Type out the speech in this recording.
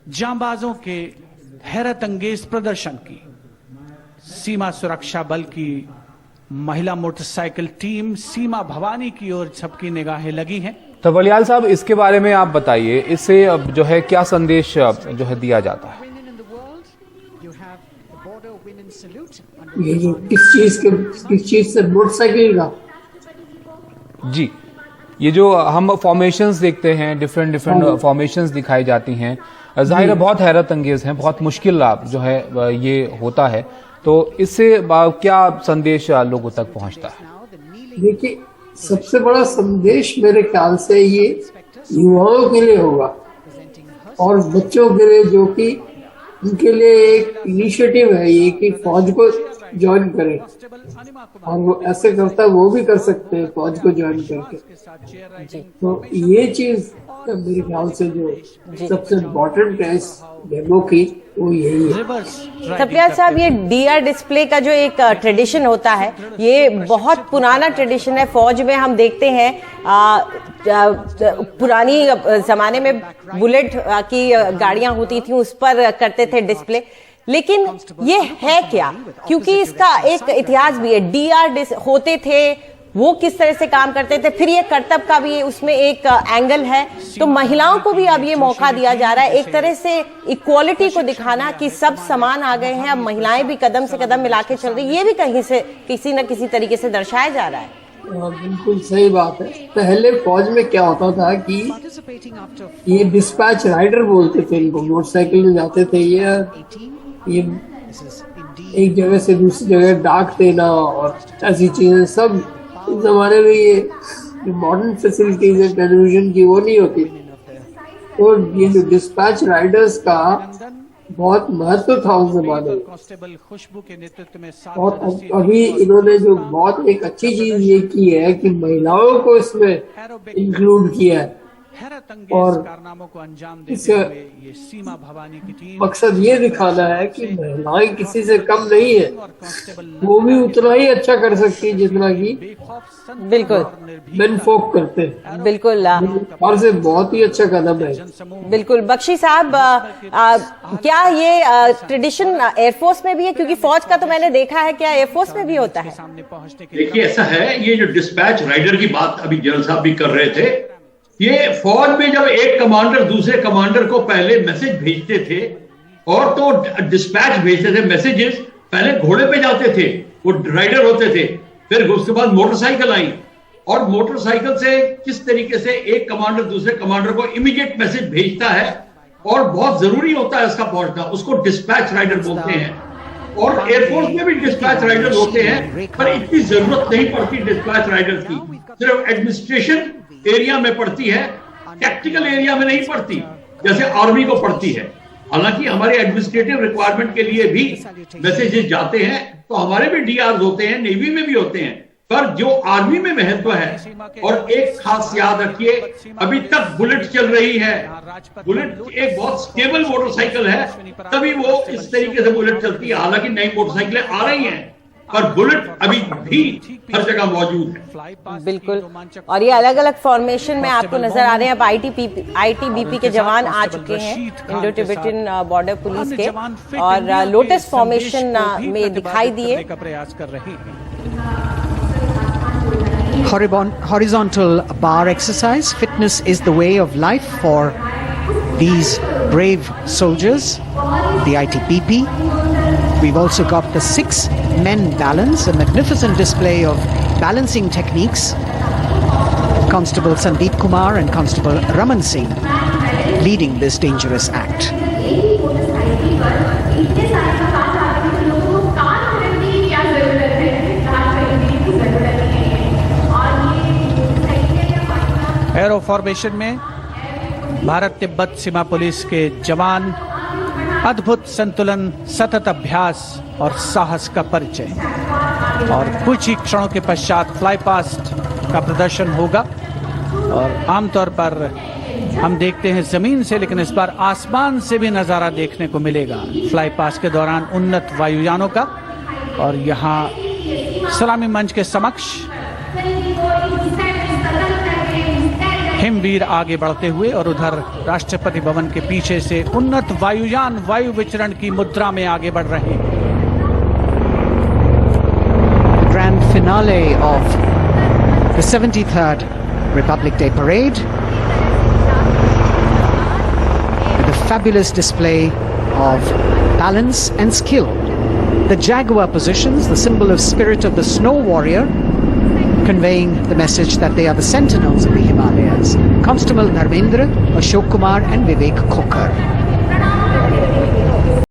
जांबाजों के हैरत अंगेज प्रदर्शन की सीमा सुरक्षा बल की महिला मोटरसाइकिल टीम सीमा भवानी की ओर सबकी निगाहें लगी हैं। तो वलियाल साहब, इसके बारे में आप बताइए, इससे अब जो है क्या संदेश जो है दिया जाता है? ये जो किस चीज से मोटरसाइकिल का जी, ये जो हम फॉर्मेशंस देखते हैं, डिफरेंट फॉर्मेशंस दिखाई जाती हैं, जाहिर है बहुत हैरत अंगेज हैं, बहुत मुश्किल जो है ये होता है, तो इससे क्या संदेश लोगों तक पहुंचता है? देखिए, सबसे बड़ा संदेश मेरे ख्याल से ये युवाओं के लिए होगा और बच्चों के लिए, जो कि उनके लिए एक इनिशिएटिव है ये कि फौज को ज्वाइन करें, और वो ऐसे करता है वो भी कर सकते हैं फौज को ज्वाइन करके। तो ये चीज मेरे ख्याल से जो सबसे इम्पोर्टेंट है इस डेमो की, वो यही है। सफियाद साहब, ये डीआर डिस्प्ले का जो एक ट्रेडिशन होता है, ये बहुत पुराना ट्रेडिशन है। फौज में हम देखते हैं पुरानी जमाने में बुलेट की गाड़ियां होती थी, उस पर करते थे डिस्प्ले, लेकिन ये है क्या? क्योंकि इसका एक इतिहास भी है। डीआर होते थे, वो किस तरह से काम करते थे, फिर ये करतब का भी उसमें एक एंगल है। तो महिलाओं को भी अब ये मौका दिया जा रहा है, एक तरह से इक्वालिटी को दिखाना कि सब समान आ गए हैं, अब महिलाएं भी कदम से कदम मिला के चल रही, ये भी कहीं से किसी न किसी तरीके से दर्शाया जा रहा है। बिल्कुल सही बात है। पहले फौज में क्या होता था कि ये डिस्पैच राइडर बोलते थे इनको, मोटरसाइकिल में जाते थे, ये एक जगह से दूसरी जगह डाक देना और ऐसी चीजें सब। इस जमाने में ये जो मॉडर्न फैसिलिटीज है टेलीविजन की, वो नहीं होती। तो ये जो डिस्पैच राइडर्स का बहुत महत्व था उस जमाने में, और अभी इन्होंने जो बहुत एक अच्छी चीज ये की है कि महिलाओं को इसमें इंक्लूड किया है, और इससे मकसद ये दिखाना है कि महिलाएं किसी से कम नहीं है, वो भी उतना ही अच्छा कर सकती है जितना कि बिल्कुल मेन फोक करते हैं। बिल्कुल, और से बहुत ही अच्छा कदम है। बिल्कुल। बख्शी साहब, क्या ये ट्रेडिशन एयरफोर्स में भी है? क्योंकि फौज का तो मैंने देखा है, क्या एयरफोर्स में भी होता है? देखिए, ऐसा है, ये जो डिस्पैच राइडर की बात अभी जनरल साहब भी कर रहे थे, ये फौज में जब एक कमांडर दूसरे कमांडर को पहले मैसेज भेजते थे, और तो डिस्पैच भेजते थे, मैसेजेस पहले घोड़े पे जाते थे, वो राइडर होते थे, फिर उसके बाद मोटरसाइकिल आई, और मोटरसाइकिल से किस तरीके से एक कमांडर दूसरे कमांडर को इमीडिएट मैसेज भेजता है, और बहुत जरूरी होता है इसका पहुंचना, उसको डिस्पैच राइडर बोलते हैं। और एयरफोर्स में भी डिस्पैच राइडर होते हैं, पर इतनी जरूरत नहीं पड़ती डिस्पैच राइडर की, सिर्फ एडमिनिस्ट्रेशन एरिया में पड़ती है, टैक्टिकल एरिया में नहीं पड़ती जैसे आर्मी को पड़ती है। हालांकि हमारे एडमिनिस्ट्रेटिव रिक्वायरमेंट के लिए भी मैसेजेस जाते हैं, तो हमारे भी डीआर होते हैं, नेवी में भी होते हैं, पर जो आर्मी में महत्व है, और एक खास याद रखिए, अभी तक बुलेट चल रही है, बुलेट एक बहुत स्टेबल मोटरसाइकिल है, तभी वो इस तरीके से बुलेट चलती है। हालांकि नई मोटरसाइकिलें आ रही हैं, पर बुलेट अभी भी हर जगह मौजूद है। बिल्कुल। और ये अलग अलग फॉर्मेशन में आपको नजर आ रहे हैं। अब आईटीबीपी के जवान आ चुके हैं, इंडो टिबेटन बॉर्डर पुलिस के, और लोटस फॉर्मेशन में दिखाई दिए। Horizontal bar exercise. Fitness is the way of life for these brave soldiers, the ITBP. We've also got the 6 men balance, a magnificent display of balancing techniques. Constable Sandeep Kumar and Constable Raman Singh leading this dangerous act. Arrow formation में भारत तिब्बत सीमा police के जवान, अद्भुत संतुलन, सतत अभ्यास और साहस का परिचय। और कुछ ही क्षणों के पश्चात फ्लाई पास्ट का प्रदर्शन होगा, और आमतौर पर हम देखते हैं जमीन से, लेकिन इस बार आसमान से भी नजारा देखने को मिलेगा फ्लाई पास्ट के दौरान उन्नत वायुयानों का। और यहाँ सलामी मंच के समक्ष हिमवीर आगे बढ़ते हुए और उधर राष्ट्रपति भवन के पीछे से उन्नत वायुयान वायु विचरण की मुद्रा में आगे बढ़ रहे हैं। Grand finale of the 73rd Republic Day Parade with a fabulous display of balance and skill. The Jaguar positions, the symbol of spirit of the snow warrior, conveying the message that they are the sentinels of the Himalayas. Constable Dharmendra, Ashok Kumar and Vivek Khokar.